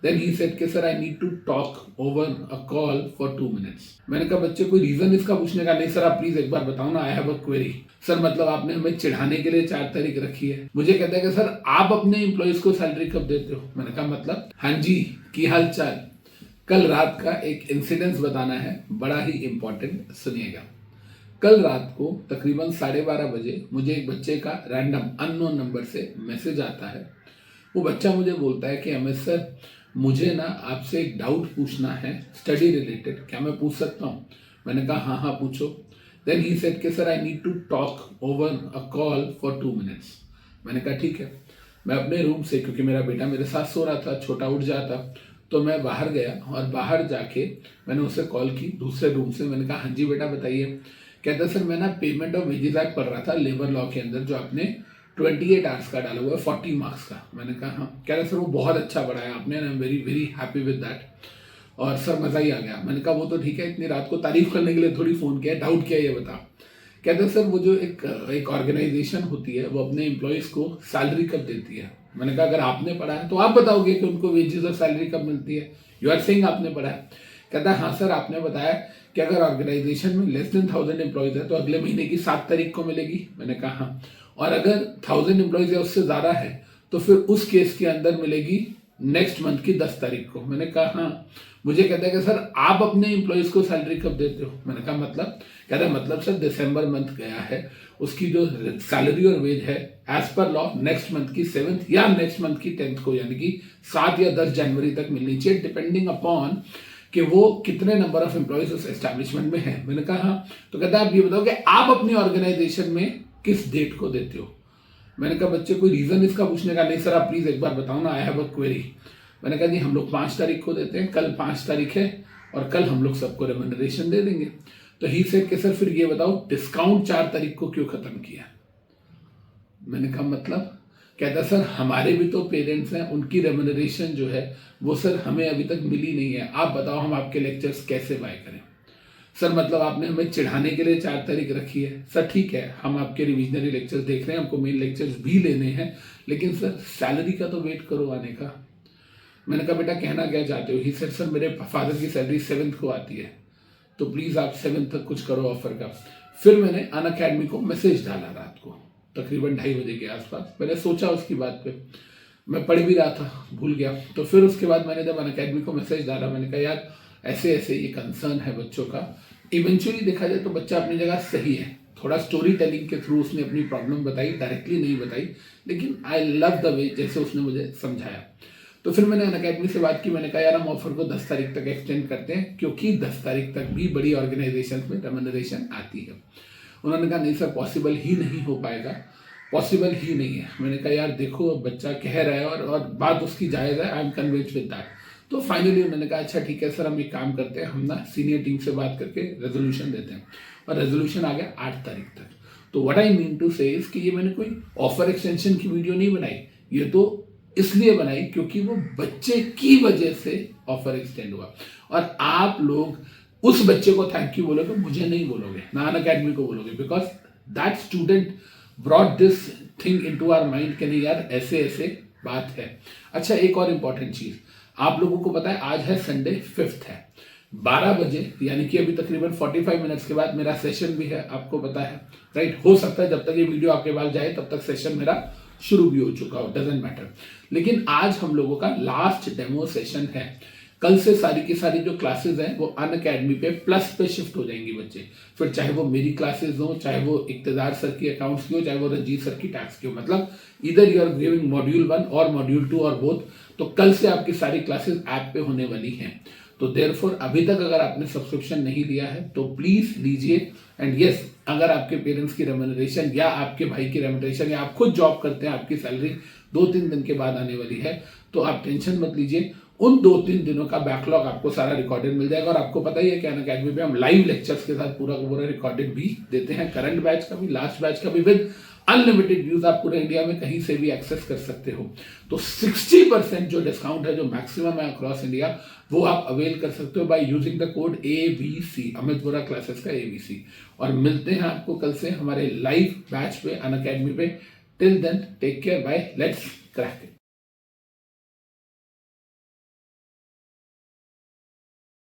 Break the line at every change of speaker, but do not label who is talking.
Then he said कि sir I need to talk over a call for 2 minutes. मैंने कहा बच्चे कोई रीजन इसका पूछने का? नहीं सर आप प्लीज एक बार बताओ ना, I have a query. Sir मतलब आपने हमें चिढ़ाने के लिए 4 तारीख रखी है। मुझे कहता है कि सर आप अपने एम्प्लॉयज को सैलरी कब देते हो? मैंने कहा मतलब? हाँ जी, की हाल चाल। कल रात का एक इंसिडेंस बताना है, बड़ा ही इंपॉर्टेंट, सुनिएगा। कल रात को तकरीबन 12:30 बजे मुझे एक बच्चे का रैंडम अननोन नंबर से मैसेज आता है। वो बच्चा मुझे बोलता है कि अमित सर मुझे ना आपसे एक डाउट पूछना है स्टडी रिलेटेड, क्या मैं पूछ सकता हूँ? मैंने कहा हाँ हाँ पूछो। देन ही सेड कि sir I need to talk over a call for 2 minutes. मैंने कहा ठीक है। मैं अपने रूम से, क्योंकि मेरा बेटा मेरे साथ सो रहा था, छोटा उठ जाता, तो मैं बाहर गया और बाहर जाके मैंने उसे कॉल की दूसरे रूम से। मैंने कहा हाँ जी बेटा बताइए। कहता सर मैं ना पेमेंट ऑफ वेजेस एक्ट पढ़ रहा था, लेबर लॉ के अंदर जो आपने 28 आवर्स का डाला हुआ है, 40 मार्क्स का। मैंने कहा हाँ। कह रहा सर वो बहुत अच्छा पढ़ाया आपने, I am very very happy with that, और सर मज़ा ही आ गया। मैंने कहा वो तो ठीक है, इतनी रात को तारीफ करने के लिए थोड़ी फ़ोन किया, डाउट क्या है ये बता। कहते सर वो जो एक ऑर्गेनाइजेशन होती है वो अपने एम्प्लॉयज़ को सैलरी कब देती है? मैंने कहा अगर आपने पढ़ा है तो आप बताओगे कि उनको वेजेस और सैलरी कब मिलती है। यू आर सेइंग आपने पढ़ा है। कहता है हाँ सर आपने बताया कि अगर ऑर्गेनाइजेशन में लेस देन 1000 एम्प्लॉयज़ है तो अगले महीने की 7 तारीख को मिलेगी। मैंने कहा हाँ। और अगर 1000 एम्प्लॉयज़ है उससे ज़्यादा है तो फिर उस केस के अंदर मिलेगी नेक्स्ट मंथ की 10 तारीख को। मैंने कहा हाँ। मुझे कहता है कि सर आप अपने एम्प्लॉयज़ को सैलरी कब देते हो? मैंने कहा मतलब? कहता है मतलब सर दिसंबर मंथ गया है, उसकी जो सैलरी और वेज है as per law next month की 7th या नेक्स्ट मंथ की 10th को, यानी कि 7 या 10 जनवरी तक मिलनी चाहिए, डिपेंडिंग अपॉन कि वो कितने नंबर ऑफ एम्प्लॉयज उस एस्टैब्लिशमेंट में है। मैंने कहा हाँ। तो कहता है आप ये बताओ कि आप अपनी ऑर्गेनाइजेशन में किस डेट को देते हो? मैंने कहा बच्चे कोई रीजन इसका पूछने का? नहीं सर आप प्लीज एक बार बताओ ना, आई हैव अ क्वेरी। मैंने कहा जी हम लोग 5 तारीख को देते हैं, कल 5 तारीख है और कल हम लोग सबको रेम्यूनरेशन दे देंगे। तो ही सेड कि सर फिर ये बताओ डिस्काउंट 4 तारीख को क्यों खत्म किया? मैंने कहा मतलब? कहता सर हमारे भी तो पेरेंट्स हैं, उनकी रेम्यूनरेशन जो है वो सर हमें अभी तक मिली नहीं है, आप बताओ हम आपके लेक्चर्स कैसे बाय करें? सर मतलब आपने हमें चिढ़ाने के लिए 4 तारीख रखी है। सर ठीक है हम आपके रिविजनरी लेक्चर्स देख रहे हैं, हमको मेन लेक्चर्स भी लेने हैं, लेकिन सर सैलरी का तो वेट करो आने का। मैंने कहा बेटा कहना क्या चाहते हो? ही सर सर मेरे फादर की सैलरी 7th को आती है, तो प्लीज़ आप 7th तक कुछ करो ऑफर का। फिर मैंने अनअकैडमी को मैसेज डाला रात को तकरीबन 2:30 बजे के आसपास। मैंने सोचा उसकी बात पे, मैं पढ़ भी रहा था, भूल गया। तो फिर उसके बाद मैंने जब अनअकैडमी को मैसेज डाला, मैंने कहा यार ऐसे ऐसे ये कंसर्न है बच्चों का। इवेंचुअली देखा जाए तो बच्चा अपनी जगह सही है, थोड़ा स्टोरी टेलिंग के थ्रू उसने अपनी प्रॉब्लम बताई, डायरेक्टली नहीं बताई, लेकिन आई लव द वे जैसे उसने मुझे समझाया। तो फिर मैंने अनअकैडमी से बात की, मैंने कहा यार हम ऑफर को 10 तारीख तक एक्सटेंड करते हैं, क्योंकि 10 तारीख तक भी बड़ी ऑर्गेनाइजेशन में रेम्यूनरेशन आती है। उन्होंने कहा नहीं सर पॉसिबल ही नहीं हो पाएगा, पॉसिबल ही नहीं है। मैंने कहा यार देखो बच्चा कह रहा है और बात उसकी जायज़ है, I am convinced with that. तो फाइनली उन्होंने कहा अच्छा ठीक है सर हम एक काम करते हैं, हम ना सीनियर टीम से बात करके रेजोल्यूशन देते हैं, और रेजोल्यूशन आ गया 8 तारीख तक। तो व्हाट आई मीन टू से इज कि ये मैंने कोई ऑफर एक्सटेंशन की वीडियो नहीं बनाई, ये तो इसलिए बनाई क्योंकि वो बच्चे की वजह से ऑफर एक्सटेंड हुआ, और आप लोग उस बच्चे को थैंक यू बोलोगे, मुझे नहीं बोलोगे, ना अनअकैडमी को बोलोगे, because that student brought this thing into our mind कि नहीं यार ऐसे ऐसे बात है। अच्छा एक और इम्पॉर्टेंट चीज़, आप लोगों को पता है आज है संडे 5th है, 12 बजे यानी कि अभी तकरीबन 45 मिनट्स के बाद मेरा सेशन भी है, आपको पता है राइट। हो सकता है जब तक ये वीडियो आपके पास जाए तब तक सेशन मेरा शुरू भी हो चुका हो, डजेंट मैटर। लेकिन आज हम लोगों का लास्ट डेमो सेशन है। कल से सारी की सारी जो क्लासेस हैं वो अनअकैडमी पे प्लस पे शिफ्ट हो जाएंगी बच्चे, फिर चाहे वो मेरी क्लासेस हो, चाहे वो इक्तदार सर की अकाउंट्स की हो, चाहे वो रंजीत सर की टैक्स की हो, मतलब इधर यू आर गिविंग मॉड्यूल 1 और मॉड्यूल 2 और बोथ। तो कल से आपकी सारी क्लासेस ऐप पे होने वाली हैं। तो देयरफॉर अभी तक अगर आपने सब्सक्रिप्शन नहीं लिया है तो प्लीज लीजिए। एंड यस अगर आपके पेरेंट्स की रेम्यूनरेशन या आपके भाई की रेम्यूनरेशन या आप खुद जॉब करते हैं, आपकी सैलरी 2-3 दिन के बाद आने वाली है, तो आप टेंशन मत लीजिए। उन 2-3 दिनों का बैकलॉग आपको सारा रिकॉर्डेड मिल जाएगा। और आपको पता ही है कि अनअकैडमी पे हम लाइव लेक्चर्स के साथ पूरा का पूरा रिकॉर्डेड भी देते हैं, करंट बैच का भी, लास्ट बैच का भी, विद अनलिमिटेड व्यूज। आप पूरे इंडिया में कहीं से भी एक्सेस कर सकते हो। तो 60% जो डिस्काउंट है, जो मैक्सिमम है अक्रॉस इंडिया, वो आप अवेल कर सकते हो by using the code ABC, Amit Bora classes का ABC। और मिलते हैं आपको कल से हमारे लाइव बैच पे अनअकैडमी पे। Till then take care, bye, let's crack it.